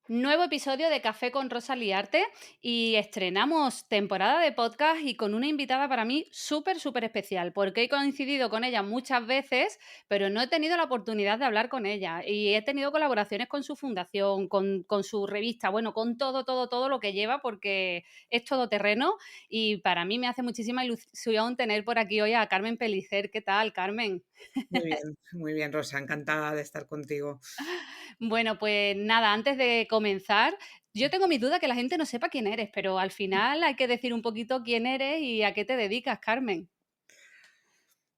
Nuevo episodio de Café con Rosa Liarte y estrenamos temporada de podcast y con una invitada para mí súper, súper especial, porque he coincidido con ella muchas veces, pero no he tenido la oportunidad de hablar con ella y he tenido colaboraciones con su fundación, con su revista, bueno, con todo, todo, todo lo que lleva, porque es todoterreno y para mí me hace muchísima ilusión tener por aquí hoy a Carmen Pellicer. ¿Qué tal, Carmen? Muy bien, Rosa, encantada de estar contigo. Bueno, pues nada, antes de comenzar, yo tengo mis dudas que la gente no sepa quién eres, pero al final hay que decir un poquito quién eres y a qué te dedicas, Carmen.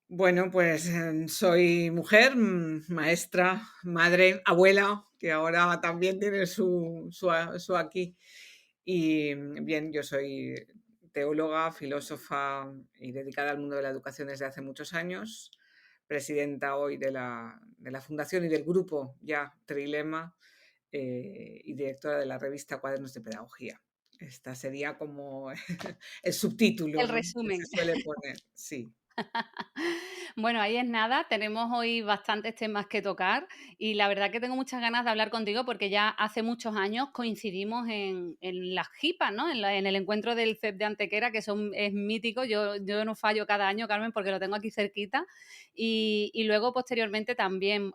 Bueno, pues soy mujer, maestra, madre, abuela, que ahora también tiene su aquí. Y bien, yo soy teóloga, filósofa y dedicada al mundo de la educación desde hace muchos años, presidenta hoy de la fundación y del grupo ya Trilema, y directora de la revista Cuadernos de Pedagogía. Esta sería como el subtítulo, El ¿no?, que se resumen. suele poner, sí. Bueno, ahí es nada, tenemos hoy bastantes temas que tocar y la verdad que tengo muchas ganas de hablar contigo porque ya hace muchos años coincidimos en las JIPAs, ¿no? En el encuentro del CEP de Antequera, que es mítico, yo no fallo cada año, Carmen, porque lo tengo aquí cerquita. Y luego, posteriormente, también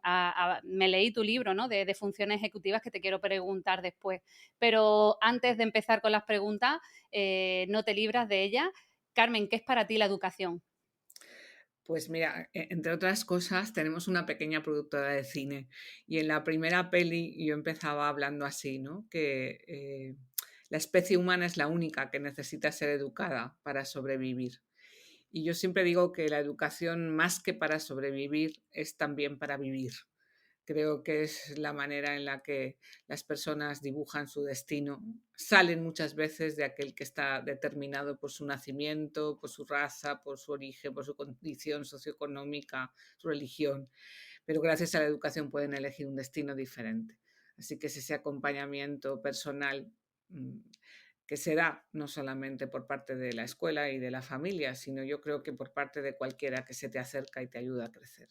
me leí tu libro, ¿no? De funciones ejecutivas que te quiero preguntar después. Pero antes de empezar con las preguntas, no te libras de ellas. Carmen, ¿qué es para ti la educación? Pues mira, entre otras cosas, tenemos una pequeña productora de cine y en la primera peli yo empezaba hablando así, ¿no? Que la especie humana es la única que necesita ser educada para sobrevivir. Y yo siempre digo que la educación, más que para sobrevivir, es también para vivir. Creo que es la manera en la que las personas dibujan su destino. Salen muchas veces de aquel que está determinado por su nacimiento, por su raza, por su origen, por su condición socioeconómica, su religión, pero gracias a la educación pueden elegir un destino diferente. Así que es ese acompañamiento personal, mm, que se da no solamente por parte de la escuela y de la familia, sino yo creo que por parte de cualquiera que se te acerca y te ayuda a crecer.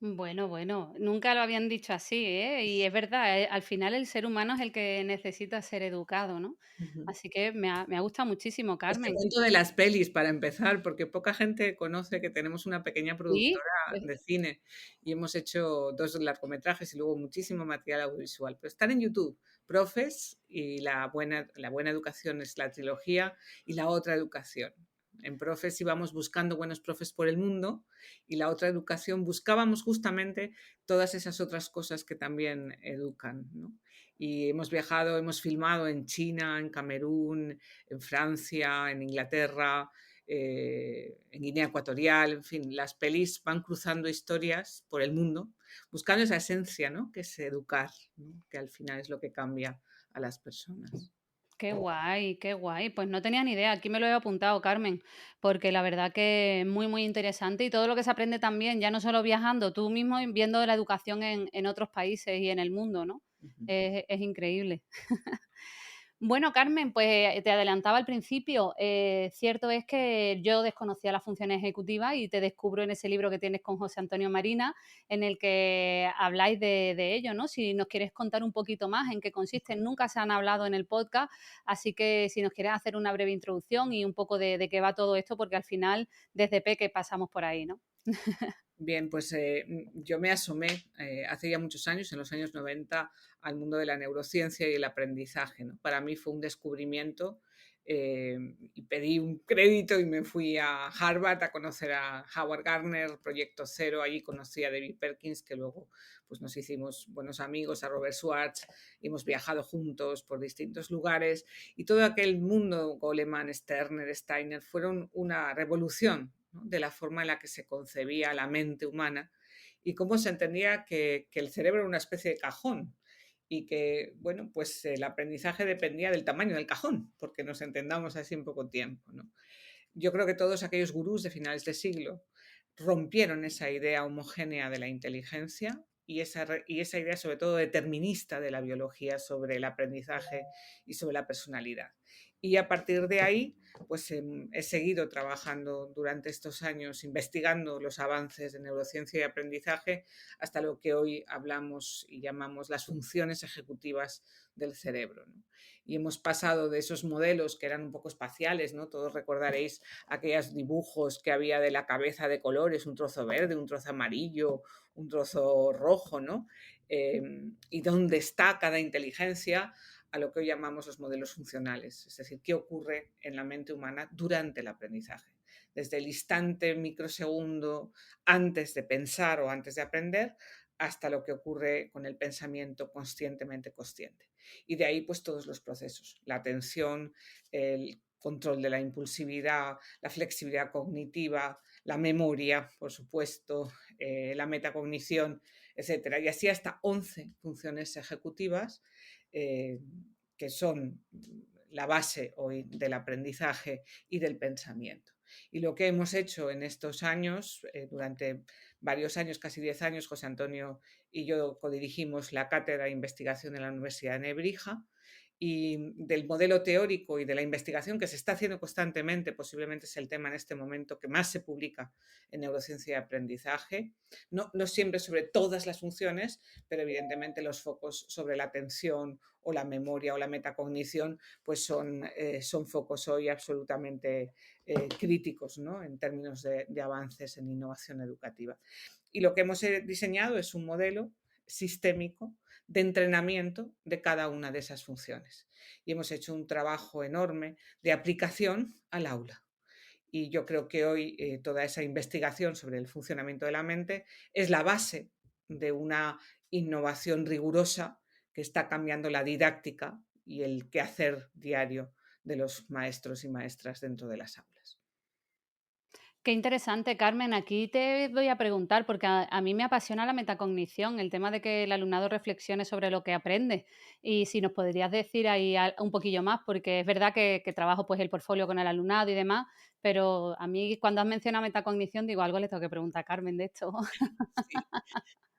Bueno, bueno, nunca lo habían dicho así, ¿eh? Y es verdad, al final el ser humano es el que necesita ser educado, ¿no? Ujú. Así que me ha gustado muchísimo, Pues te Carmen. cuento de las pelis para empezar, porque poca gente conoce que tenemos una pequeña Sí, productora pues, de cine y hemos hecho 2 largometrajes y luego muchísimo material audiovisual, pero están en YouTube. Profes y la buena educación es la trilogía y la otra educación. En Profes íbamos buscando buenos profes por el mundo y la otra educación buscábamos justamente todas esas otras cosas que también educan, ¿no? Y hemos viajado, hemos filmado en China, en Camerún, en Francia, en Inglaterra, en Guinea Ecuatorial, en fin, las pelis van cruzando historias por el mundo, buscando esa esencia, ¿no?, que es educar, ¿no?, que al final es lo que cambia a las personas. qué guay, qué guay. Pues no tenía ni idea, aquí me lo he apuntado, Carmen, porque la verdad que es muy, muy interesante y todo lo que se aprende también, ya no solo viajando, tú mismo viendo la educación en otros países y en el mundo, ¿no? Ujú. Es increíble. Bueno, Carmen, pues te adelantaba al principio. Cierto es que yo desconocía la función ejecutiva y te descubro en ese libro que tienes con José Antonio Marina, en el que habláis de ello, ¿no? Si nos quieres contar un poquito más en qué consiste, nunca se han hablado en el podcast, así que si nos quieres hacer una breve introducción y un poco de qué va todo esto, porque al final desde peque pasamos por ahí, ¿no? Bien, pues yo me asomé hace ya muchos años, en los años 90, al mundo de la neurociencia y el aprendizaje, ¿no? Para mí fue un descubrimiento, y pedí un crédito y me fui a Harvard a conocer a Howard Gardner, Proyecto Cero. Allí conocí a David Perkins, que luego pues, nos hicimos buenos amigos, a Robert Schwartz, y hemos viajado juntos por distintos lugares. Y todo aquel mundo, Goleman, Sterner, Steiner, fueron una revolución, ¿no?, de la forma en la que se concebía la mente humana y cómo se entendía que el cerebro era una especie de cajón y que, bueno, pues el aprendizaje dependía del tamaño del cajón, porque nos entendamos así en poco tiempo, ¿no? Yo creo que todos aquellos gurús de finales de siglo rompieron esa idea homogénea de la inteligencia y esa idea, sobre todo, determinista de la biología sobre el aprendizaje y sobre la personalidad. Y a partir de ahí, pues he seguido trabajando durante estos años, investigando los avances de neurociencia y aprendizaje hasta lo que hoy hablamos y llamamos las funciones ejecutivas del cerebro, ¿no? Y hemos pasado de esos modelos que eran un poco espaciales, ¿no? Todos recordaréis aquellos dibujos que había de la cabeza de colores, un trozo verde, un trozo amarillo, un trozo rojo, ¿no? Y dónde está cada inteligencia, a lo que hoy llamamos los modelos funcionales, es decir, qué ocurre en la mente humana durante el aprendizaje, desde el instante microsegundo antes de pensar o antes de aprender hasta lo que ocurre con el pensamiento conscientemente consciente. Y de ahí pues todos los procesos, la atención, el control de la impulsividad, la flexibilidad cognitiva, la memoria, por supuesto, la metacognición, etcétera. Y así hasta 11 funciones ejecutivas eh, que son la base hoy del aprendizaje y del pensamiento. Y lo que hemos hecho en estos años, durante varios años, casi 10 años, José Antonio y yo codirigimos la cátedra de investigación en la Universidad de Nebrija, y del modelo teórico y de la investigación que se está haciendo constantemente, posiblemente es el tema en este momento que más se publica en neurociencia y aprendizaje, no siempre sobre todas las funciones, pero evidentemente los focos sobre la atención o la memoria o la metacognición pues son focos hoy absolutamente críticos, ¿no? En términos de avances en innovación educativa. Y lo que hemos diseñado es un modelo sistémico de entrenamiento de cada una de esas funciones. Y hemos hecho un trabajo enorme de aplicación al aula. Y yo creo que hoy toda esa investigación sobre el funcionamiento de la mente es la base de una innovación rigurosa que está cambiando la didáctica y el quehacer diario de los maestros y maestras dentro de las aulas. Qué interesante, Carmen. Aquí te voy a preguntar, porque a mí me apasiona la metacognición, el tema de que el alumnado reflexione sobre lo que aprende. Y si nos podrías decir ahí un poquillo más, porque es verdad que trabajo pues el portfolio con el alumnado y demás, pero a mí cuando has mencionado metacognición digo, algo le tengo que preguntar a Carmen de esto. Sí.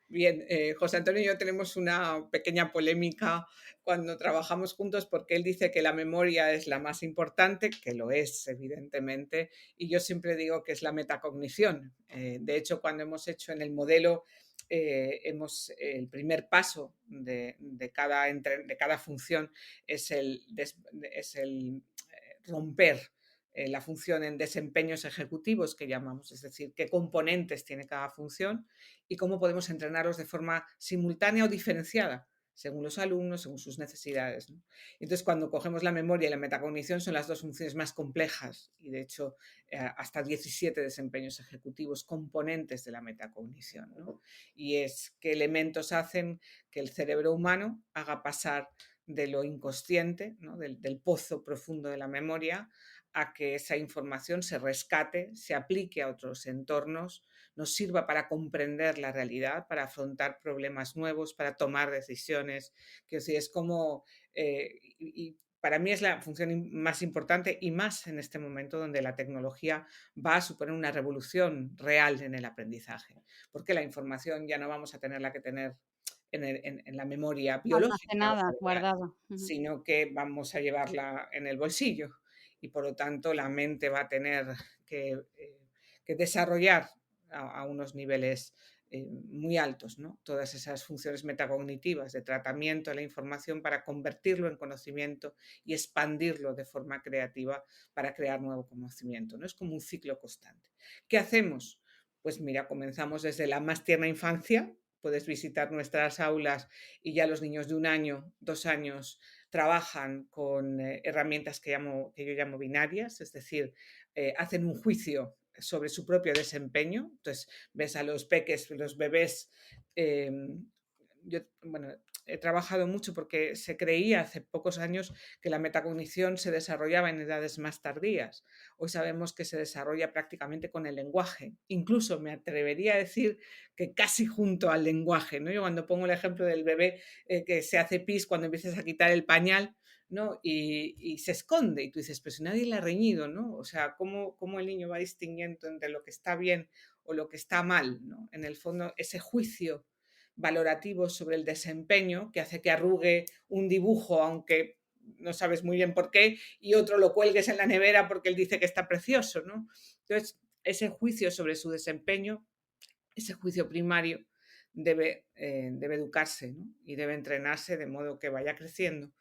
Bien, José Antonio y yo tenemos una pequeña polémica cuando trabajamos juntos porque él dice que la memoria es la más importante, que lo es, evidentemente, y yo siempre digo que es la metacognición. De hecho, cuando hemos hecho en el modelo, el primer paso de cada función es el romper la función en desempeños ejecutivos que llamamos, es decir, qué componentes tiene cada función y cómo podemos entrenarlos de forma simultánea o diferenciada según los alumnos, según sus necesidades, ¿no? Entonces, cuando cogemos la memoria y la metacognición son las dos funciones más complejas y, de hecho, hasta 17 desempeños ejecutivos componentes de la metacognición, ¿no? Y es qué elementos hacen que el cerebro humano haga pasar de lo inconsciente, ¿no? del pozo profundo de la memoria, a que esa información se rescate, se aplique a otros entornos, nos sirva para comprender la realidad, para afrontar problemas nuevos, para tomar decisiones. Quiero decir, es como, y para mí es la función más importante y más en este momento donde la tecnología va a suponer una revolución real en el aprendizaje, porque la información ya no vamos a tenerla que tener en la memoria biológica o Almacenada, cerebral, guardada. Ujú. sino que vamos a llevarla en el bolsillo y por lo tanto la mente va a tener que, que desarrollar a unos niveles muy altos, ¿no? Todas esas funciones metacognitivas de tratamiento de la información para convertirlo en conocimiento y expandirlo de forma creativa para crear nuevo conocimiento, ¿no? Es como un ciclo constante. ¿Qué hacemos? Pues mira, comenzamos desde la más tierna infancia. Puedes visitar nuestras aulas y ya los niños de 1 año, 2 años trabajan con herramientas que yo llamo binarias, es decir, hacen un juicio sobre su propio desempeño. Entonces, ves a los peques, los bebés. eh, yo, bueno, he trabajado mucho porque se creía hace pocos años que la metacognición se desarrollaba en edades más tardías. Hoy sabemos que se desarrolla prácticamente con el lenguaje. Incluso me atrevería a decir que casi junto al lenguaje, ¿no? Yo cuando pongo el ejemplo del bebé que se hace pis cuando empiezas a quitar el pañal, ¿no? Y se esconde y tú dices, pero si nadie le ha reñido, ¿no? O sea, ¿cómo el niño va distinguiendo entre lo que está bien o lo que está mal, ¿no? En el fondo, ese juicio valorativo sobre el desempeño que hace que arrugue un dibujo, aunque no sabes muy bien por qué, y otro lo cuelgues en la nevera porque él dice que está precioso, ¿no? Entonces, ese juicio sobre su desempeño, ese juicio primario, debe educarse, ¿no? Y debe entrenarse de modo que vaya creciendo.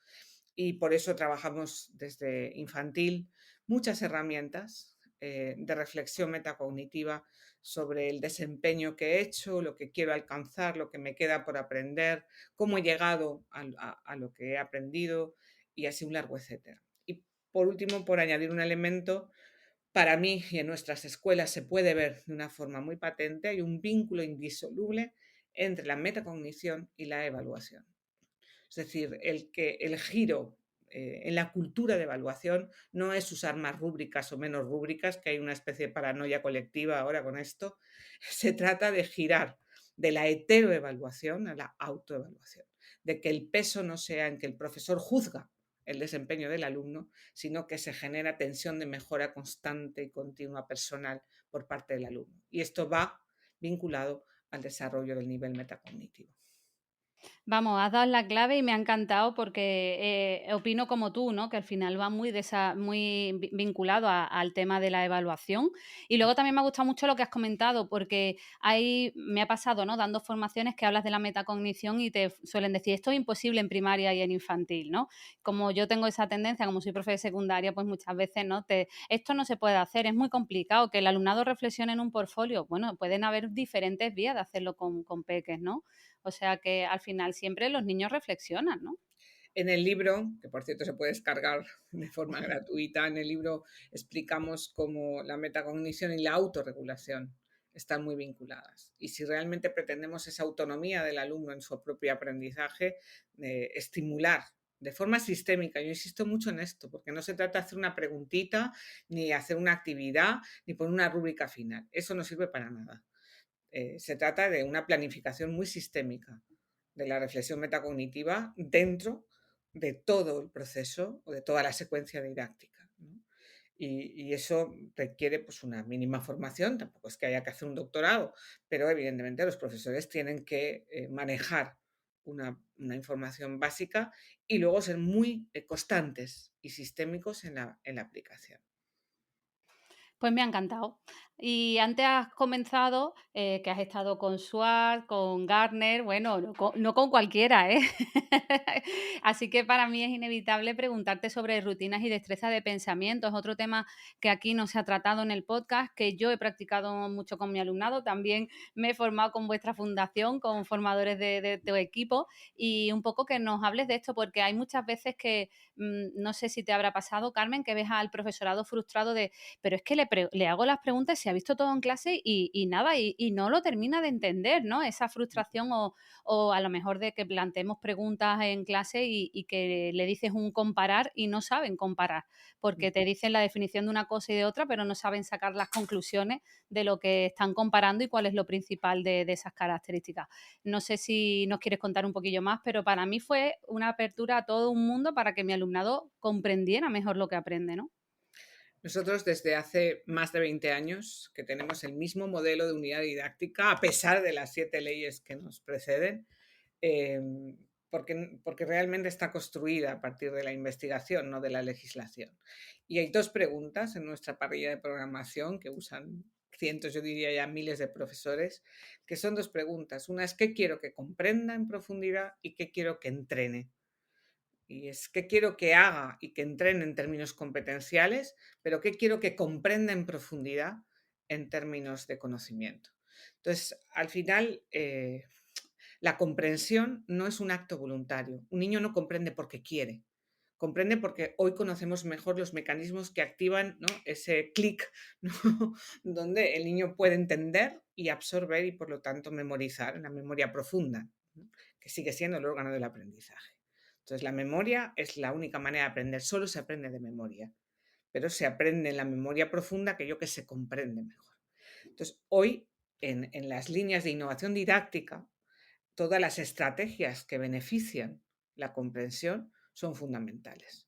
Y por eso trabajamos desde infantil muchas herramientas de reflexión metacognitiva sobre el desempeño que he hecho, lo que quiero alcanzar, lo que me queda por aprender, cómo he llegado a lo que he aprendido y así un largo etcétera. Y por último, por añadir un elemento, para mí y en nuestras escuelas se puede ver de una forma muy patente, hay un vínculo indisoluble entre la metacognición y la evaluación. Es decir, el giro en la cultura de evaluación no es usar más rúbricas o menos rúbricas, que hay una especie de paranoia colectiva ahora con esto. Se trata de girar de la heteroevaluación a la autoevaluación, de que el peso no sea en que el profesor juzga el desempeño del alumno, sino que se genera tensión de mejora constante y continua personal por parte del alumno. Y esto va vinculado al desarrollo del nivel metacognitivo. Vamos, has dado la clave y me ha encantado porque opino como tú, ¿no? Que al final va muy vinculado al tema de la evaluación. Y luego también me ha gustado mucho lo que has comentado, porque me ha pasado, ¿no? Dando formaciones que hablas de la metacognición y te suelen decir, esto es imposible en primaria y en infantil, ¿no? Como yo tengo esa tendencia, como soy profe de secundaria, pues muchas veces, ¿no? Esto no se puede hacer, es muy complicado. Que el alumnado reflexione en un portfolio, bueno, pueden haber diferentes vías de hacerlo con peques, ¿no? O sea que al final siempre los niños reflexionan, ¿no? En el libro, que por cierto se puede descargar de forma gratuita, en el libro explicamos cómo la metacognición y la autorregulación están muy vinculadas. Y si realmente pretendemos esa autonomía del alumno en su propio aprendizaje, estimular de forma sistémica, yo insisto mucho en esto, porque no se trata de hacer una preguntita, ni hacer una actividad, ni poner una rúbrica final. Eso no sirve para nada. Se trata de una planificación muy sistémica de la reflexión metacognitiva dentro de todo el proceso o de toda la secuencia didáctica, ¿no? Y eso requiere pues, una mínima formación, tampoco es que haya que hacer un doctorado, pero evidentemente los profesores tienen que manejar una información básica y luego ser muy constantes y sistémicos en la aplicación. Pues me ha encantado. Y antes has comenzado que has estado con Schwartz, con Gartner, bueno, no con cualquiera, ¿eh? Así que para mí es inevitable preguntarte sobre rutinas y destreza de pensamiento. Es otro tema que aquí no se ha tratado en el podcast, que yo he practicado mucho con mi alumnado. También me he formado con vuestra fundación, con formadores de tu equipo. Y un poco que nos hables de esto, porque hay muchas veces que, no sé si te habrá pasado, Carmen, que ves al profesorado frustrado de pero es que le hago las preguntas, se ha visto todo en clase y nada, y no lo termina de entender, ¿no? Esa frustración o a lo mejor de que planteemos preguntas en clase y que le dices un comparar y no saben comparar, porque te dicen la definición de una cosa y de otra, pero no saben sacar las conclusiones de lo que están comparando y cuál es lo principal de esas características. No sé si nos quieres contar un poquillo más, pero para mí fue una apertura a todo un mundo para que mi alumnado comprendiera mejor lo que aprende, ¿no? Nosotros desde hace más de 20 años que tenemos el mismo modelo de unidad didáctica, a pesar de las 7 leyes que nos preceden, porque realmente está construida a partir de la investigación, no de la legislación. Y hay dos preguntas en nuestra parrilla de programación que usan cientos, yo diría ya miles de profesores, que son dos preguntas. Una es qué quiero que comprenda en profundidad y qué quiero que entrene. Y es qué quiero que haga y que entrene en términos competenciales, pero qué quiero que comprenda en profundidad en términos de conocimiento. Entonces, al final, la comprensión no es un acto voluntario. Un niño no comprende porque quiere. Comprende porque hoy conocemos mejor los mecanismos que activan, ¿no? Ese clic, ¿no? Donde el niño puede entender y absorber y por lo tanto memorizar en la memoria profunda, ¿no? Que sigue siendo el órgano del aprendizaje. Entonces, la memoria es la única manera de aprender. Solo se aprende de memoria, pero se aprende en la memoria profunda aquello que se comprende mejor. Entonces, hoy en las líneas de innovación didáctica, todas las estrategias que benefician la comprensión son fundamentales.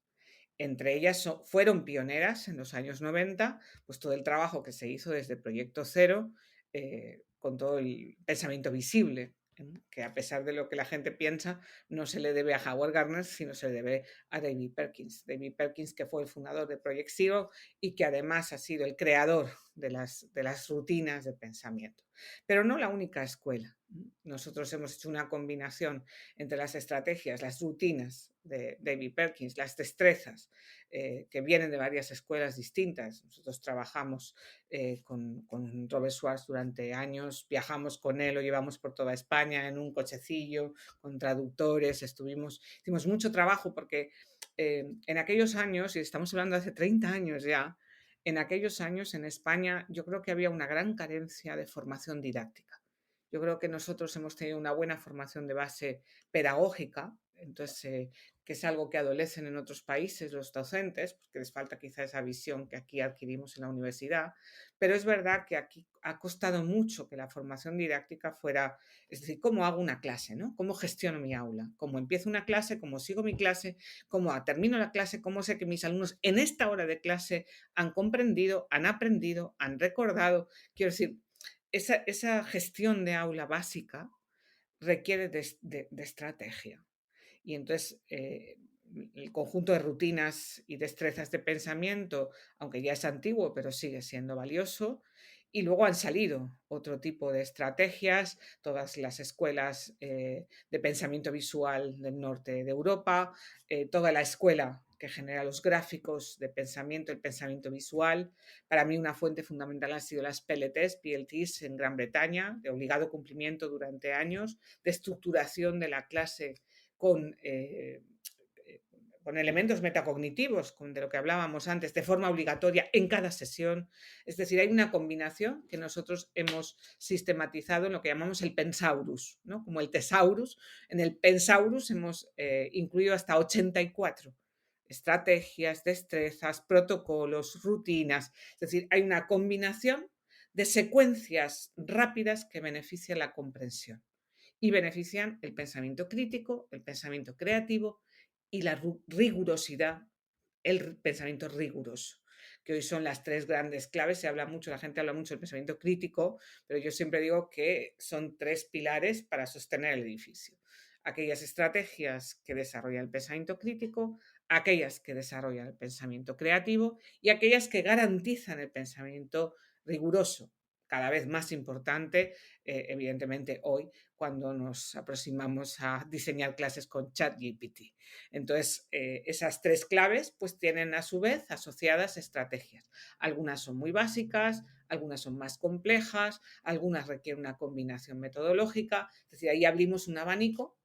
Entre ellas fueron pioneras en los años 90, pues todo el trabajo que se hizo desde Proyecto Cero, con todo el pensamiento visible, que a pesar de lo que la gente piensa, no se le debe a Howard Gardner, sino se debe a David Perkins. David Perkins, que fue el fundador de Project Zero y que además ha sido el creador de las rutinas de pensamiento. Pero no la única escuela. Nosotros hemos hecho una combinación entre las estrategias, las rutinas de David Perkins, las destrezas que vienen de varias escuelas distintas. Nosotros trabajamos con Robert Schwartz durante años, viajamos con él, lo llevamos por toda España en un cochecillo, con traductores, hicimos mucho trabajo porque en aquellos años, y estamos hablando de hace 30 años ya, en aquellos años en España yo creo que había una gran carencia de formación didáctica. Yo creo que nosotros hemos tenido una buena formación de base pedagógica, entonces, que es algo que adolecen en otros países los docentes, porque les falta quizá esa visión que aquí adquirimos en la universidad, pero es verdad que aquí ha costado mucho que la formación didáctica fuera, es decir, cómo hago una clase, ¿no? Cómo gestiono mi aula, cómo empiezo una clase, cómo sigo mi clase, cómo termino la clase, cómo sé que mis alumnos en esta hora de clase han comprendido, han aprendido, han recordado. Quiero decir, esa gestión de aula básica requiere de estrategia. Y entonces el conjunto de rutinas y destrezas de pensamiento, aunque ya es antiguo, pero sigue siendo valioso. Y luego han salido otro tipo de estrategias, todas las escuelas de pensamiento visual del norte de Europa, toda la escuela que genera los gráficos de pensamiento, el pensamiento visual. Para mí una fuente fundamental han sido las PLTs en Gran Bretaña, de obligado cumplimiento durante años, de estructuración de la clase con, con elementos metacognitivos, de lo que hablábamos antes, de forma obligatoria en cada sesión. Es decir, hay una combinación que nosotros hemos sistematizado en lo que llamamos el Pensaurus, ¿no? Como el Tesaurus. En el Pensaurus hemos incluido hasta 84 estrategias, destrezas, protocolos, rutinas. Es decir, hay una combinación de secuencias rápidas que benefician la comprensión y benefician el pensamiento crítico, el pensamiento creativo y la rigurosidad, el pensamiento riguroso, que hoy son las tres grandes claves. Se habla mucho, la gente habla mucho del pensamiento crítico, pero yo siempre digo que son tres pilares para sostener el edificio. Aquellas estrategias que desarrollan el pensamiento crítico, aquellas que desarrollan el pensamiento creativo y aquellas que garantizan el pensamiento riguroso, cada vez más importante, evidentemente hoy, cuando nos aproximamos a diseñar clases con ChatGPT. Entonces, esas tres claves pues tienen a su vez asociadas estrategias. Algunas son muy básicas, algunas son más complejas, algunas requieren una combinación metodológica. Es decir, ahí abrimos un abanico,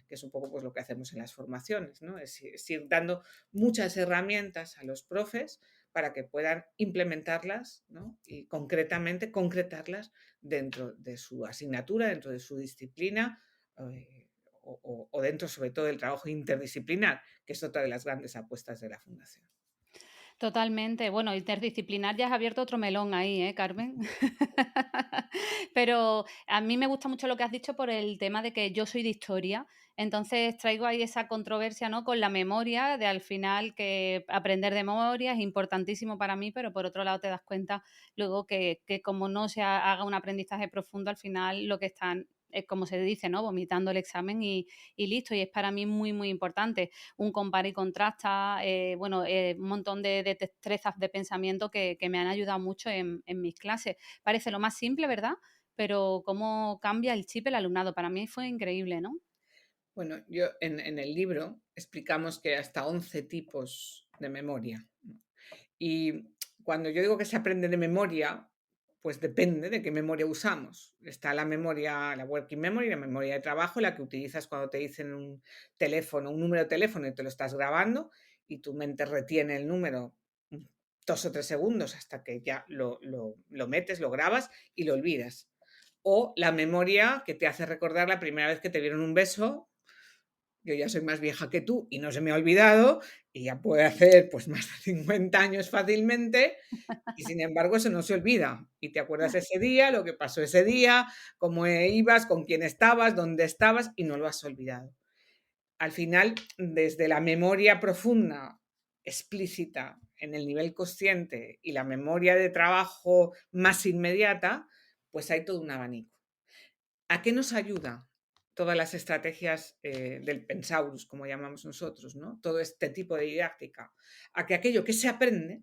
que es un poco pues, lo que hacemos en las formaciones, ¿no? Es ir dando muchas herramientas a los profes para que puedan implementarlas, ¿no? Y concretamente concretarlas dentro de su asignatura, dentro de su disciplina, o dentro sobre todo del trabajo interdisciplinar, que es otra de las grandes apuestas de la Fundación. Totalmente. Bueno, interdisciplinar ya has abierto otro melón ahí, ¿eh, Carmen? Pero a mí me gusta mucho lo que has dicho por el tema de que yo soy de historia, entonces traigo ahí esa controversia, ¿no? Con la memoria, de al final que aprender de memoria es importantísimo para mí, pero por otro lado te das cuenta luego que como no se haga un aprendizaje profundo, al final lo que están es como se dice, ¿no? Vomitando el examen y listo. Y es para mí muy, muy importante un compara y contrasta, bueno, un montón de destrezas de pensamiento que me han ayudado mucho en mis clases. Parece lo más simple, ¿verdad? Pero cómo cambia el chip el alumnado. Para mí fue increíble, ¿no? Bueno, yo en el libro explicamos que hay hasta 11 tipos de memoria, ¿no? Y cuando yo digo que se aprende de memoria, pues depende de qué memoria usamos. Está la memoria, la working memory, la memoria de trabajo, la que utilizas cuando te dicen un teléfono, un número de teléfono y te lo estás grabando y tu mente retiene el número 2 o 3 segundos hasta que ya lo metes, lo grabas y lo olvidas. O la memoria que te hace recordar la primera vez que te dieron un beso. Yo ya soy más vieja que tú y no se me ha olvidado y ya puede hacer pues más de 50 años fácilmente y sin embargo eso no se olvida y te acuerdas ese día, lo que pasó ese día, cómo ibas, con quién estabas, dónde estabas y no lo has olvidado. Al final, desde la memoria profunda, explícita en el nivel consciente y la memoria de trabajo más inmediata, pues hay todo un abanico. ¿A qué nos ayuda todas las estrategias del Pensaurus, como llamamos nosotros, ¿no? Todo este tipo de didáctica, a que aquello que se aprende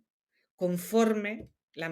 conforme las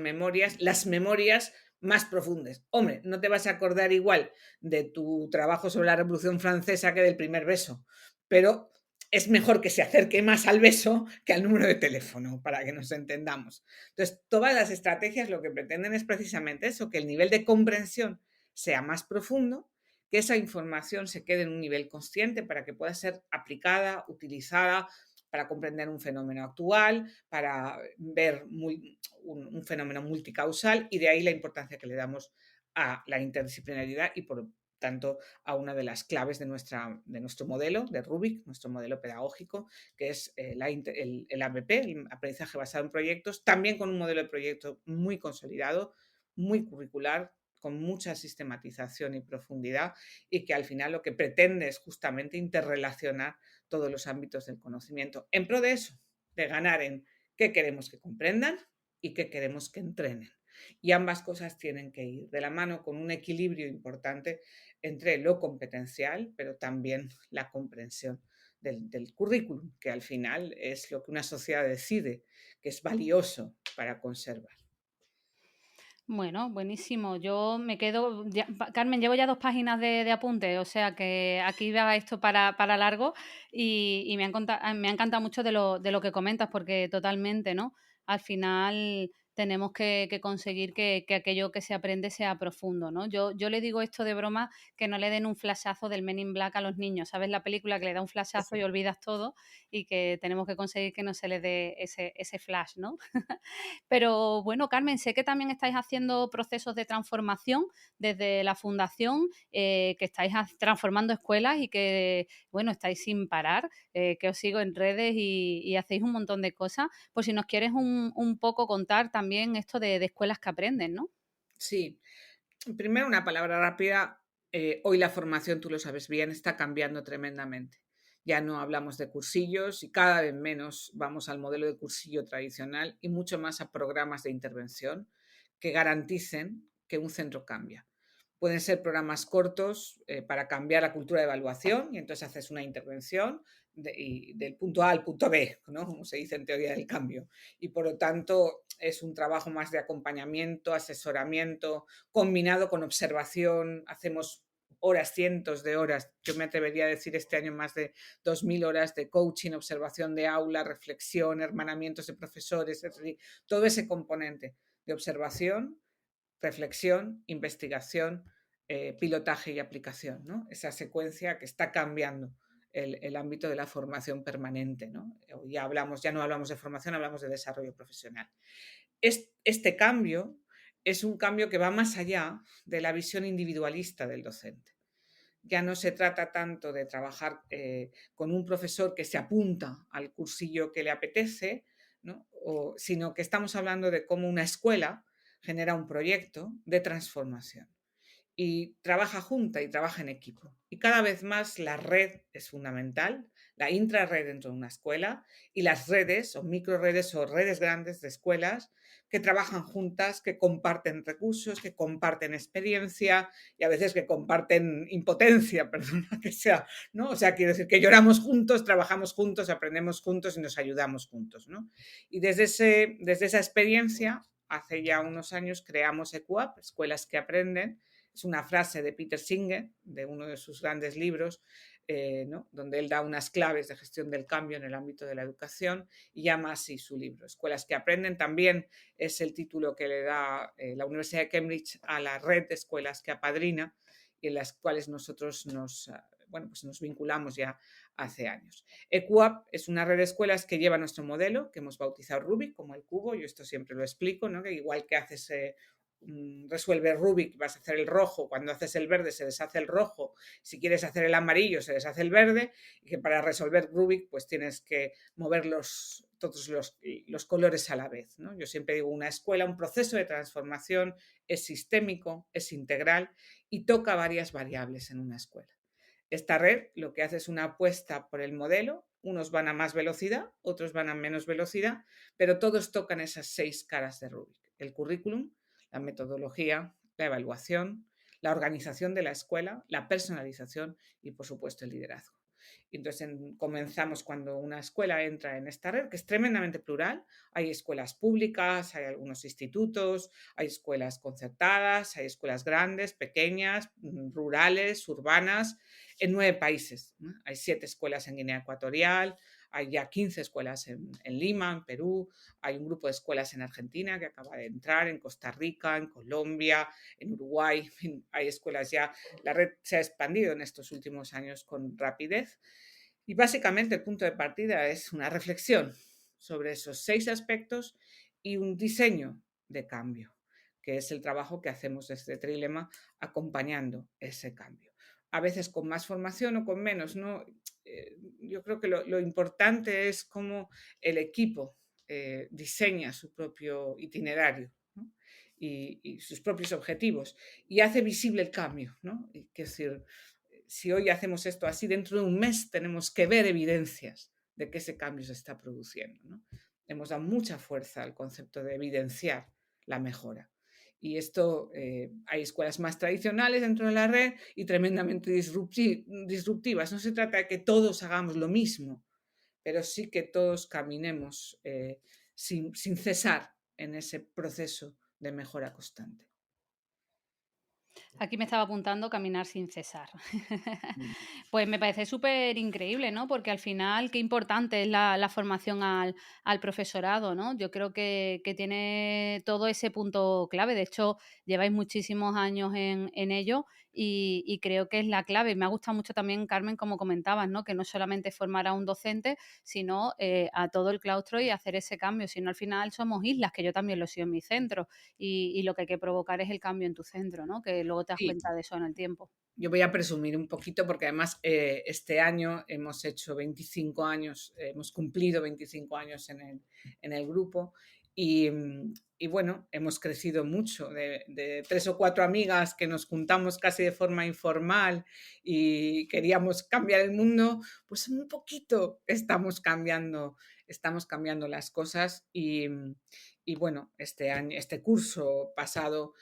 memorias más profundas. Hombre, no te vas a acordar igual de tu trabajo sobre la Revolución Francesa que del primer beso, pero es mejor que se acerque más al beso que al número de teléfono, para que nos entendamos. Entonces, todas las estrategias lo que pretenden es precisamente eso, que el nivel de comprensión sea más profundo, que esa información se quede en un nivel consciente para que pueda ser aplicada, utilizada para comprender un fenómeno actual, para ver un fenómeno multicausal, y de ahí la importancia que le damos a la interdisciplinaridad y por tanto a una de las claves de nuestro modelo de Rubik, nuestro modelo pedagógico, que es el ABP, el aprendizaje basado en proyectos, también con un modelo de proyecto muy consolidado, muy curricular, con mucha sistematización y profundidad, y que al final lo que pretende es justamente interrelacionar todos los ámbitos del conocimiento, en pro de eso, de ganar en qué queremos que comprendan y qué queremos que entrenen. Y ambas cosas tienen que ir de la mano con un equilibrio importante entre lo competencial, pero también la comprensión del currículum, que al final es lo que una sociedad decide que es valioso para conservar. Bueno, buenísimo. Yo me quedo, Carmen, llevo ya 2 páginas de apuntes, o sea que aquí va esto para largo y me ha encantado mucho de lo que comentas, porque totalmente, ¿no? Al final tenemos que conseguir que aquello que se aprende sea profundo, ¿no? Yo le digo esto de broma, que no le den un flashazo del Men in Black a los niños, ¿sabes? La película que le da un flashazo y olvidas todo, y que tenemos que conseguir que no se les dé ese flash, ¿no? Pero bueno, Carmen, sé que también estáis haciendo procesos de transformación desde la fundación, que estáis transformando escuelas y que, bueno, estáis sin parar, que os sigo en redes y hacéis un montón de cosas. Por si nos quieres un poco contar también esto de escuelas que aprenden, ¿no? Sí, primero una palabra rápida. Hoy la formación, tú lo sabes bien, está cambiando tremendamente. Ya no hablamos de cursillos y cada vez menos vamos al modelo de cursillo tradicional y mucho más a programas de intervención que garanticen que un centro cambia. Pueden ser programas cortos para cambiar la cultura de evaluación y entonces haces una intervención y del punto A al punto B, ¿no? Como se dice en teoría del cambio. Y por lo tanto es un trabajo más de acompañamiento, asesoramiento, combinado con observación. Hacemos horas, cientos de horas, yo me atrevería a decir este año más de 2.000 horas de coaching, observación de aula, reflexión, hermanamientos de profesores, es decir, todo ese componente de observación, reflexión, investigación, pilotaje y aplicación, ¿no? Esa secuencia que está cambiando el ámbito de la formación permanente, ¿no? Ya no hablamos de formación, hablamos de desarrollo profesional. Este cambio es un cambio que va más allá de la visión individualista del docente. Ya no se trata tanto de trabajar con un profesor que se apunta al cursillo que le apetece, ¿no? Sino que estamos hablando de cómo una escuela genera un proyecto de transformación y trabaja junta y trabaja en equipo. Y cada vez más la red es fundamental, la intrarred dentro de una escuela y las redes o microredes o redes grandes de escuelas que trabajan juntas, que comparten recursos, que comparten experiencia y a veces que comparten impotencia, perdona que sea, ¿no? O sea, quiero decir que lloramos juntos, trabajamos juntos, aprendemos juntos y nos ayudamos juntos, ¿no? Y desde esa experiencia, hace ya unos años creamos EQUAP, Escuelas que Aprenden. Es una frase de Peter Singer, de uno de sus grandes libros, ¿no? Donde él da unas claves de gestión del cambio en el ámbito de la educación y llama así su libro. Escuelas que aprenden también es el título que le da la Universidad de Cambridge a la red de escuelas que apadrina y en las cuales nosotros nos vinculamos ya hace años. EQUAP es una red de escuelas que lleva nuestro modelo, que hemos bautizado Rubik como el cubo. Yo esto siempre lo explico, ¿no? Que igual que haces resuelve Rubik, vas a hacer el rojo, cuando haces el verde se deshace el rojo, si quieres hacer el amarillo se deshace el verde, y que para resolver Rubik pues tienes que mover todos los colores a la vez, ¿no? Yo siempre digo, una escuela, un proceso de transformación es sistémico, es integral y toca varias variables en una escuela. Esta red lo que hace es una apuesta por el modelo, unos van a más velocidad, otros van a menos velocidad, pero todos tocan esas 6 caras de Rubik: el currículum, la metodología, la evaluación, la organización de la escuela, la personalización y, por supuesto, el liderazgo. Y entonces comenzamos cuando una escuela entra en esta red, que es tremendamente plural. Hay escuelas públicas, hay algunos institutos, hay escuelas concertadas, hay escuelas grandes, pequeñas, rurales, urbanas, en 9 países, ¿no? Hay 7 escuelas en Guinea Ecuatorial, hay ya 15 escuelas en Lima, en Perú, hay un grupo de escuelas en Argentina que acaba de entrar, en Costa Rica, en Colombia, en Uruguay, en fin, hay escuelas ya. La red se ha expandido en estos últimos años con rapidez y básicamente el punto de partida es una reflexión sobre esos 6 aspectos y un diseño de cambio, que es el trabajo que hacemos desde Trilema acompañando ese cambio. A veces con más formación o con menos, ¿no? Yo creo que lo importante es cómo el equipo diseña su propio itinerario, ¿no? Y sus propios objetivos y hace visible el cambio, ¿no? Y, es decir, si hoy hacemos esto así, dentro de un mes tenemos que ver evidencias de que ese cambio se está produciendo, ¿no? Hemos dado mucha fuerza al concepto de evidenciar la mejora. Y esto, hay escuelas más tradicionales dentro de la red y tremendamente disruptivas. No se trata de que todos hagamos lo mismo, pero sí que todos caminemos sin cesar en ese proceso de mejora constante. Aquí me estaba apuntando caminar sin cesar. Mm. Pues me parece súper increíble, ¿no? Porque al final qué importante es la formación al profesorado, ¿no? Yo creo que tiene todo ese punto clave. De hecho, lleváis muchísimos años en ello y creo que es la clave. Me ha gustado mucho también, Carmen, como comentabas, ¿no? Que no solamente formar a un docente, sino a todo el claustro y hacer ese cambio. Sino al final somos islas, que yo también lo he sido en mi centro y lo que hay que provocar es el cambio en tu centro, ¿no? Que luego te das Sí, cuenta de eso en el tiempo. yo voy a presumir un poquito porque además este año hemos hecho 25 años, hemos cumplido 25 años en el grupo y, y bueno, hemos crecido mucho de 3 o 4 amigas que nos juntamos casi de forma informal y queríamos cambiar el mundo, pues un poquito estamos cambiando las cosas y bueno, este año, este curso pasado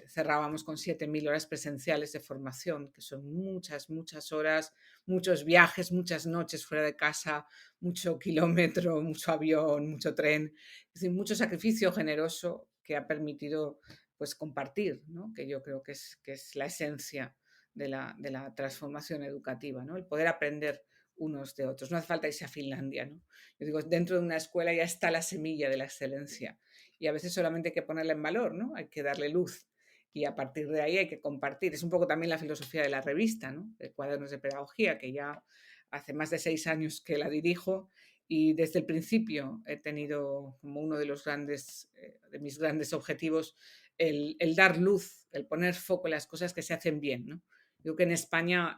cerrábamos con 7.000 horas presenciales de formación, que son muchas, muchas horas, muchos viajes, muchas noches fuera de casa, mucho kilómetro, mucho avión, mucho tren, es decir, mucho sacrificio generoso que ha permitido pues compartir, ¿no? Que yo creo que es la esencia de la transformación educativa, ¿no? El poder aprender unos de otros. No hace falta irse a Finlandia, ¿no? Yo digo, dentro de una escuela ya está la semilla de la excelencia y a veces solamente hay que ponerla en valor, ¿no? Hay que darle luz y a partir de ahí hay que compartir. Es un poco también la filosofía de la revista, ¿no? De Cuadernos de Pedagogía, que ya hace más de 6 años que la dirijo y desde el principio he tenido como uno de los grandes, de mis grandes objetivos, el dar luz, el poner foco en las cosas que se hacen bien, ¿no? Digo que en España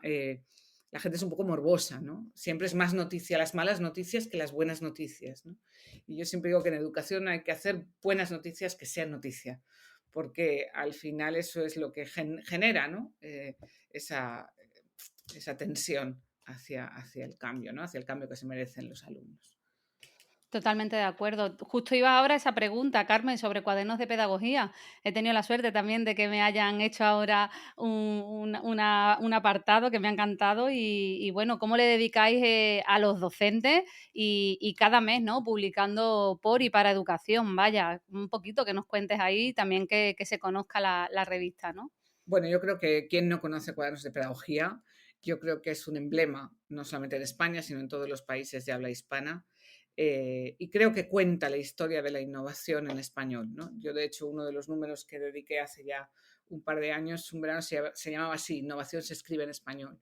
la gente es un poco morbosa, ¿no? Siempre es más noticia las malas noticias que las buenas noticias, ¿no? Y yo siempre digo que en educación hay que hacer buenas noticias que sean noticia, porque al final eso es lo que genera, ¿no? Esa, esa tensión hacia el cambio, ¿no? Hacia el cambio que se merecen los alumnos. Totalmente de acuerdo. Justo iba ahora esa pregunta, Carmen, sobre cuadernos de pedagogía. He tenido la suerte también de que me hayan hecho ahora un apartado que me ha encantado y bueno, ¿cómo le dedicáis a los docentes y cada mes, ¿no? Publicando por y para educación? Vaya, un poquito que nos cuentes ahí, también que se conozca la revista, ¿no? Bueno, yo creo que quien no conoce cuadernos de pedagogía, yo creo que es un emblema, no solamente en España, sino en todos los países de habla hispana. Y creo que cuenta la historia de la innovación en español, ¿no? Yo, de hecho, uno de los números que dediqué hace ya un par de años, un verano, se llamaba así, Innovación se escribe en español,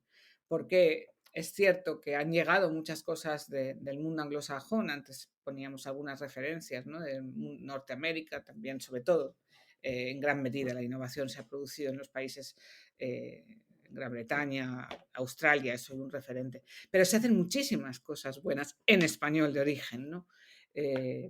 porque es cierto que han llegado muchas cosas del mundo anglosajón, antes poníamos algunas referencias, ¿no? De Norteamérica también, sobre todo en gran medida la innovación se ha producido en los países, Gran Bretaña, Australia, es un referente. Pero se hacen muchísimas cosas buenas en español de origen, ¿no? Eh,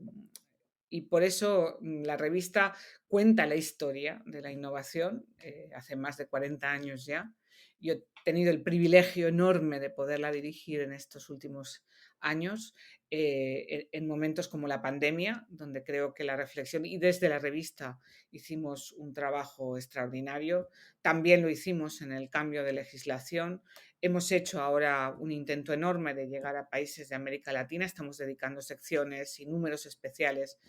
y por eso la revista cuenta la historia de la innovación hace más de 40 años ya. Yo he tenido el privilegio enorme de poderla dirigir en estos últimos años, en momentos como la pandemia, donde creo que la reflexión, y desde la revista hicimos un trabajo extraordinario, también lo hicimos en el cambio de legislación. Hemos hecho ahora un intento enorme de llegar a países de América Latina, estamos dedicando secciones y números especiales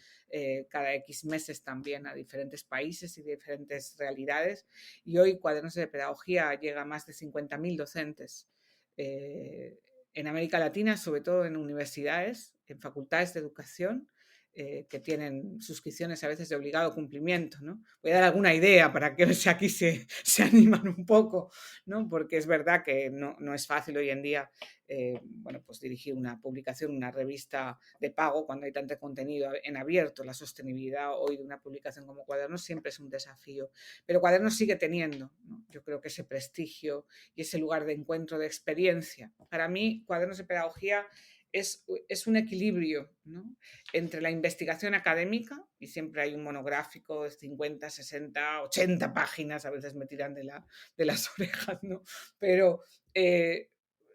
cada X meses también a diferentes países y diferentes realidades. Y hoy Cuadernos de Pedagogía llega a más de 50.000 docentes eh, en América Latina, sobre todo en universidades, en facultades de educación, que tienen suscripciones a veces de obligado cumplimiento, ¿no? Voy a dar alguna idea para que aquí se animan un poco, ¿no? Porque es verdad que no es fácil hoy en día bueno, pues dirigir una publicación, una revista de pago cuando hay tanto contenido en abierto. La sostenibilidad hoy de una publicación como Cuadernos siempre es un desafío, pero Cuadernos sigue teniendo, ¿no? Yo creo que ese prestigio y ese lugar de encuentro de experiencia. Para mí, Cuadernos de Pedagogía es un equilibrio, ¿no? Entre la investigación académica, y siempre hay un monográfico de 50, 60, 80 páginas, a veces me tiran de las orejas, ¿no? Pero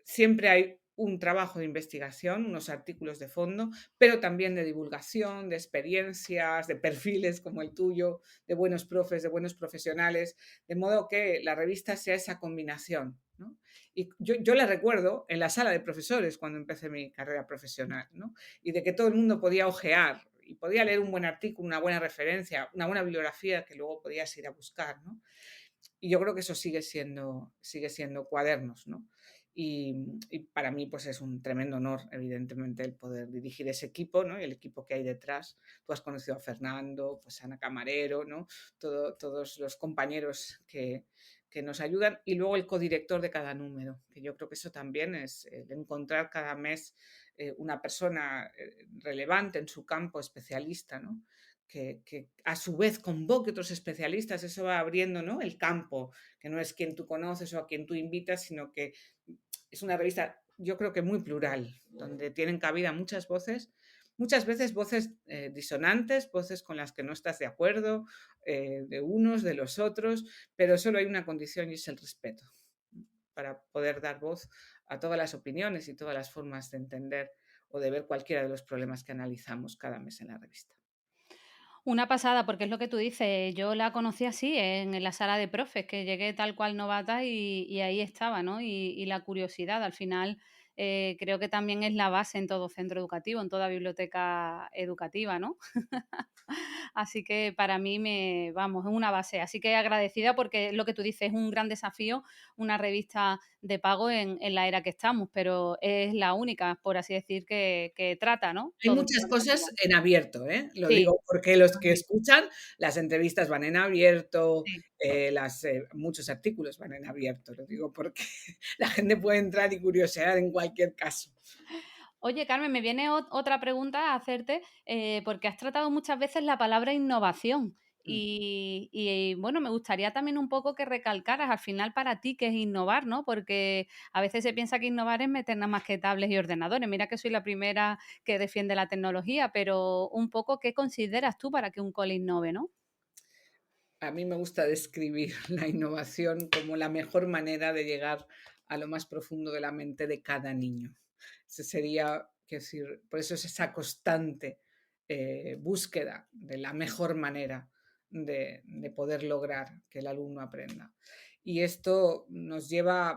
siempre hay un trabajo de investigación, unos artículos de fondo, pero también de divulgación, de experiencias, de perfiles como el tuyo, de buenos profes, de buenos profesionales, de modo que la revista sea esa combinación, ¿no? Y yo la recuerdo en la sala de profesores cuando empecé mi carrera profesional, ¿no? Y de que todo el mundo podía ojear y podía leer un buen artículo, una buena referencia, una buena bibliografía que luego podías ir a buscar, ¿no? Y yo creo que eso sigue siendo Cuadernos, ¿no? Y para mí pues es un tremendo honor, evidentemente, el poder dirigir ese equipo, ¿no? Y el equipo que hay detrás. Tú has conocido a Fernando, pues a Ana Camarero, ¿no? Todos los compañeros que nos ayudan y luego el codirector de cada número, que yo creo que eso también es el encontrar cada mes una persona relevante en su campo, especialista, ¿no? Que a su vez convoque otros especialistas, eso va abriendo, ¿no? El campo, que no es quien tú conoces o a quien tú invitas, sino que es una revista, yo creo que muy plural, donde tienen cabida muchas veces voces disonantes, voces con las que no estás de acuerdo, de unos, de los otros, pero solo hay una condición y es el respeto, para poder dar voz a todas las opiniones y todas las formas de entender o de ver cualquiera de los problemas que analizamos cada mes en la revista. Una pasada, porque es lo que tú dices, yo la conocí así, en la sala de profes, que llegué tal cual novata y ahí estaba, ¿no? Y la curiosidad, al final, creo que también es la base en todo centro educativo, en toda biblioteca educativa, ¿no? Así que para mí vamos, es una base. Así que agradecida porque es lo que tú dices, es un gran desafío una revista de pago en la era que estamos, pero es la única, por así decir, que trata, ¿no? Hay Todo muchas en cosas profundidad. en abierto, ¿eh? Lo Sí, digo porque los que totalmente, escuchan, las entrevistas van en abierto, sí. muchos artículos van en abierto, lo digo porque la gente puede entrar y curiosear en cualquier caso. Oye, Carmen, me viene otra pregunta a hacerte, porque has tratado muchas veces la palabra innovación. Mm. Bueno, me gustaría también un poco que recalcaras al final para ti qué es innovar, ¿no? Porque a veces se piensa que innovar es meter nada más que tablets y ordenadores. Mira que soy la primera que defiende la tecnología, pero un poco qué consideras tú para que un cole innove, ¿no? A mí me gusta describir la innovación como la mejor manera de llegar a lo más profundo de la mente de cada niño. Ese sería, quiero decir, por eso es esa constante búsqueda de la mejor manera de poder lograr que el alumno aprenda. Y esto nos lleva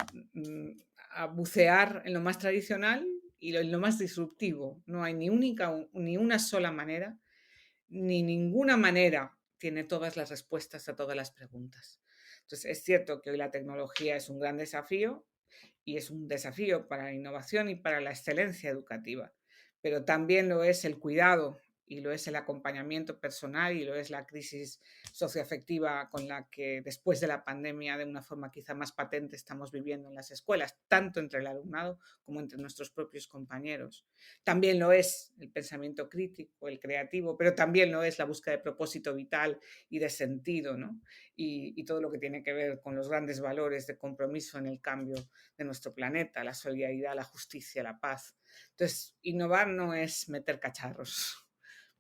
a bucear en lo más tradicional y en lo más disruptivo. No hay ni una sola manera ni ninguna manera tiene todas las respuestas a todas las preguntas. Entonces, es cierto que hoy la tecnología es un gran desafío y es un desafío para la innovación y para la excelencia educativa, pero también lo es el cuidado y lo es el acompañamiento personal y lo es la crisis socioafectiva con la que después de la pandemia de una forma quizá más patente estamos viviendo en las escuelas, tanto entre el alumnado como entre nuestros propios compañeros. También lo es el pensamiento crítico, el creativo, pero también lo es la búsqueda de propósito vital y de sentido, ¿no? Y todo lo que tiene que ver con los grandes valores de compromiso en el cambio de nuestro planeta, la solidaridad, la justicia, la paz. Entonces, innovar no es meter cacharros,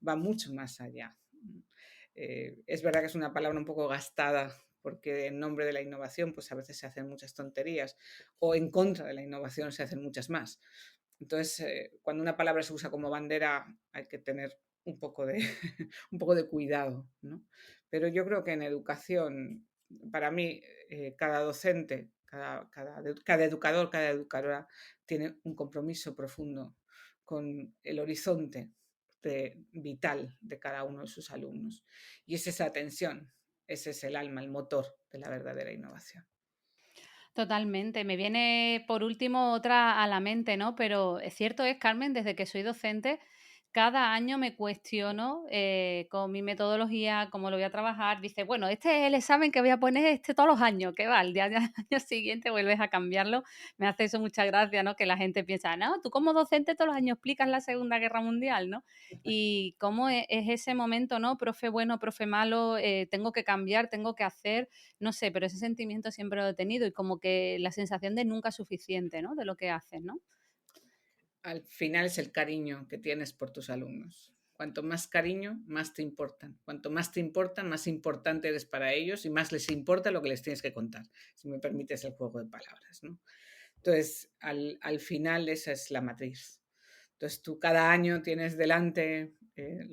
va mucho más allá. Es verdad que es una palabra un poco gastada porque en nombre de la innovación pues a veces se hacen muchas tonterías o en contra de la innovación se hacen muchas más. Entonces, cuando una palabra se usa como bandera, hay que tener un poco de, un poco de cuidado, ¿no? Pero yo creo que en educación, para mí, cada docente, cada educador, cada educadora tiene un compromiso profundo con el horizonte vital de cada uno de sus alumnos. Y es esa atención, ese es el alma, el motor de la verdadera innovación. Totalmente. Me viene por último otra a la mente, ¿no? Pero es cierto es, Carmen, desde que soy docente, cada año me cuestiono con mi metodología, cómo lo voy a trabajar. Dice, bueno, este es el examen que voy a poner todos los años, que va, al día, año siguiente vuelves a cambiarlo. Me hace eso mucha gracia, ¿no? Que la gente piensa, no, tú como docente todos los años explicas la Segunda Guerra Mundial, ¿no? Y cómo es ese momento, ¿no? Profe bueno, profe malo, tengo que cambiar, tengo que hacer. No sé, pero ese sentimiento siempre lo he tenido y como que la sensación de nunca suficiente, ¿no? De lo que haces, ¿no? Al final es el cariño que tienes por tus alumnos. Cuanto más cariño, más te importan. Cuanto más te importan, más importante eres para ellos y más les importa lo que les tienes que contar, si me permites el juego de palabras, ¿no? Entonces, al final esa es la matriz. Entonces, tú cada año tienes delante,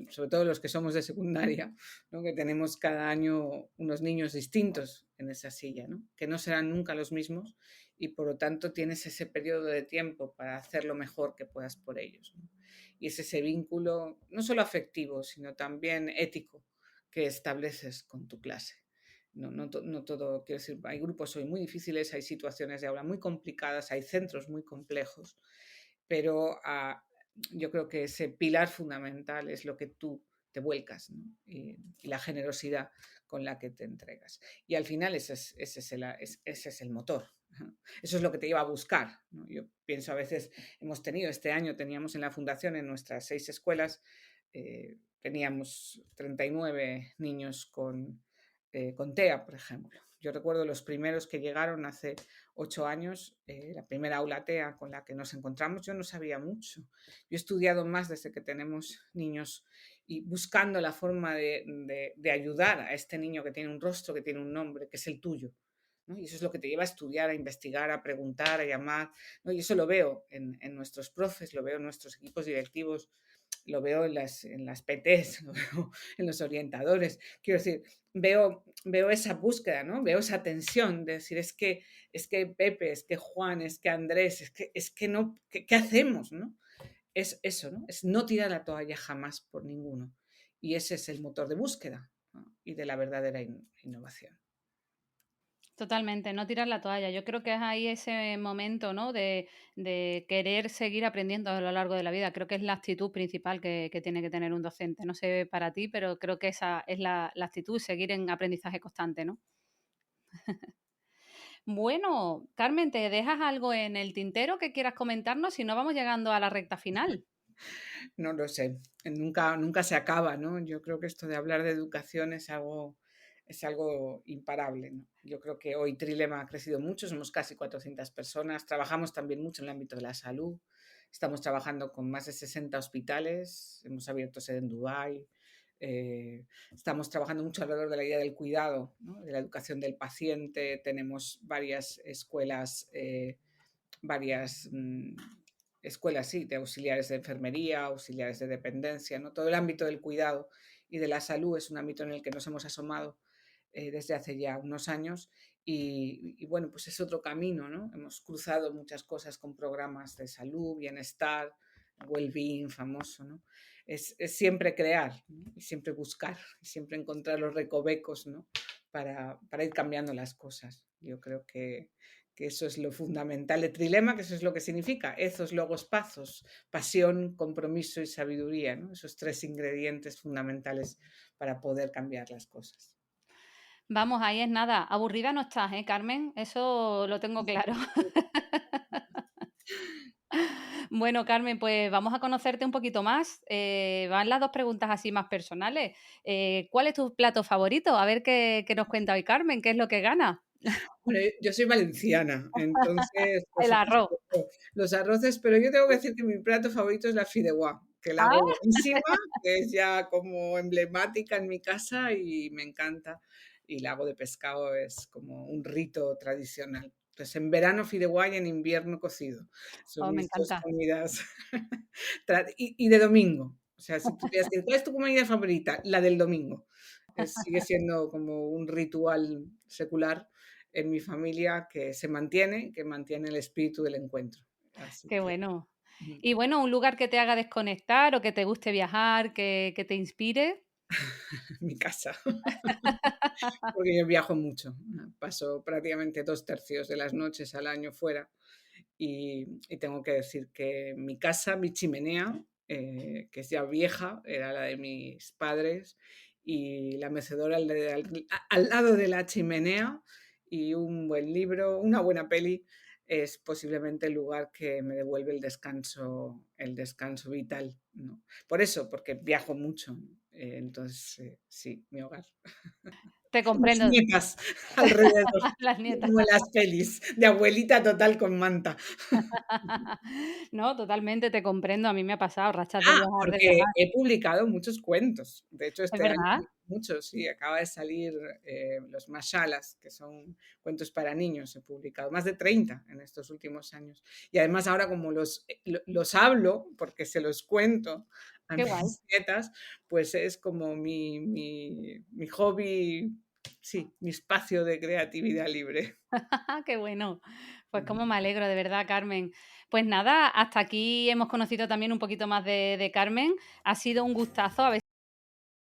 sobre todo los que somos de secundaria, ¿no? Que tenemos cada año unos niños distintos en esa silla, ¿no? Que no serán nunca los mismos y por lo tanto tienes ese periodo de tiempo para hacer lo mejor que puedas por ellos, ¿no? Y es ese vínculo no solo afectivo, sino también ético que estableces con tu clase. No todo, quiero decir, hay grupos hoy muy difíciles, hay situaciones de aula muy complicadas, hay centros muy complejos, pero yo creo que ese pilar fundamental es lo que tú te vuelcas, ¿no? Y la generosidad con la que te entregas. Y al final ese es el motor. Eso es lo que te lleva a buscar, ¿no? Yo pienso a veces, teníamos en la fundación, en nuestras 6 escuelas, teníamos 39 niños con TEA, por ejemplo. Yo recuerdo los primeros que llegaron hace 8 años, la primera aula TEA con la que nos encontramos, yo no sabía mucho. Yo he estudiado más desde que tenemos niños y buscando la forma de ayudar a este niño que tiene un rostro, que tiene un nombre, que es el tuyo, ¿no? Y eso es lo que te lleva a estudiar, a investigar, a preguntar, a llamar, ¿no? Y eso lo veo en nuestros profes, lo veo en nuestros equipos directivos, lo veo en las PTs, lo veo en los orientadores. Quiero decir, veo esa búsqueda, ¿no? Veo esa tensión de decir, es que Pepe, es que Juan, es que Andrés, es que no, ¿qué hacemos, no? Es eso, ¿no? Es no tirar la toalla jamás por ninguno. Y ese es el motor de búsqueda, ¿no? Y de la verdadera innovación. Totalmente, no tirar la toalla. Yo creo que es ahí ese momento, ¿no? De querer seguir aprendiendo a lo largo de la vida. Creo que es la actitud principal que tiene que tener un docente. No sé para ti, pero creo que esa es la actitud, seguir en aprendizaje constante, ¿no? Bueno, Carmen, ¿te dejas algo en el tintero que quieras comentarnos? Si no, vamos llegando a la recta final. No lo sé, nunca se acaba, ¿no? Yo creo que esto de hablar de educación es algo imparable, ¿no? Yo creo que hoy Trilema ha crecido mucho, somos casi 400 personas, trabajamos también mucho en el ámbito de la salud, estamos trabajando con más de 60 hospitales, hemos abierto sede en Dubái, estamos trabajando mucho alrededor de la idea del cuidado, ¿no? De la educación del paciente, tenemos varias escuelas, varias escuelas, sí, de auxiliares de enfermería, auxiliares de dependencia, ¿no? Todo el ámbito del cuidado y de la salud es un ámbito en el que nos hemos asomado desde hace ya unos años y bueno, pues es otro camino, ¿no? Hemos cruzado muchas cosas con programas de salud, bienestar, well-being famoso, ¿no? Es siempre crear, ¿no? Y siempre buscar, y siempre encontrar los recovecos, ¿no? Para ir cambiando las cosas. Yo creo que eso es lo fundamental de Trilema, que eso es lo que significa, esos logos pazos, pasión, compromiso y sabiduría, ¿no? Esos 3 ingredientes fundamentales para poder cambiar las cosas. Vamos, ahí es nada. Aburrida no estás, ¿eh, Carmen? Eso lo tengo claro. Bueno, Carmen, pues vamos a conocerte un poquito más. Van las dos preguntas así más personales. ¿Cuál es tu plato favorito? A ver qué nos cuenta hoy Carmen, qué es lo que gana. Bueno, yo soy valenciana, entonces, por El arroz. supuesto, los arroces, pero yo tengo que decir que mi plato favorito es la fideuá, que la hago Ah, buenísima, que es ya como emblemática en mi casa y me encanta. Y la hago de pescado, es como un rito tradicional. Entonces, en verano fideuá y en invierno cocido. Son Oh, me mis 2 encanta. comidas y de domingo. O sea, si tuvieras que decir: "¿Cuál es tu comida favorita?". La del domingo. Sigue siendo como un ritual secular en mi familia que mantiene el espíritu del encuentro. Así Qué que, bueno. ujú, Y bueno, un lugar que te haga desconectar o que te guste viajar, que te inspire. mi casa. Porque yo viajo mucho, paso prácticamente 2/3 de las noches al año fuera y tengo que decir que mi casa, mi chimenea, que es ya vieja, era la de mis padres, y la mecedora al lado de la chimenea y un buen libro, una buena peli, es posiblemente el lugar que me devuelve el descanso vital, ¿no? Por eso, porque viajo mucho, entonces, sí, mi hogar. Te Las comprendo. nietas alrededor, Las nietas. como en las pelis, de abuelita total con manta. No, totalmente te comprendo. A mí me ha pasado rachas de viajar, de Porque viajar. he publicado muchos cuentos. De hecho, ¿Es este año verdad? muchos, sí, acaba de salir, los Mashalas, que son cuentos para niños, he publicado más de 30 en estos últimos años. Y además ahora como los hablo, porque se los cuento a Qué guay. mis nietas, pues es como mi hobby, sí, mi espacio de creatividad libre. Qué bueno. Pues Ujú. cómo me alegro, de verdad, Carmen. Pues nada, hasta aquí hemos conocido también un poquito más de Carmen. Ha sido un gustazo. A ver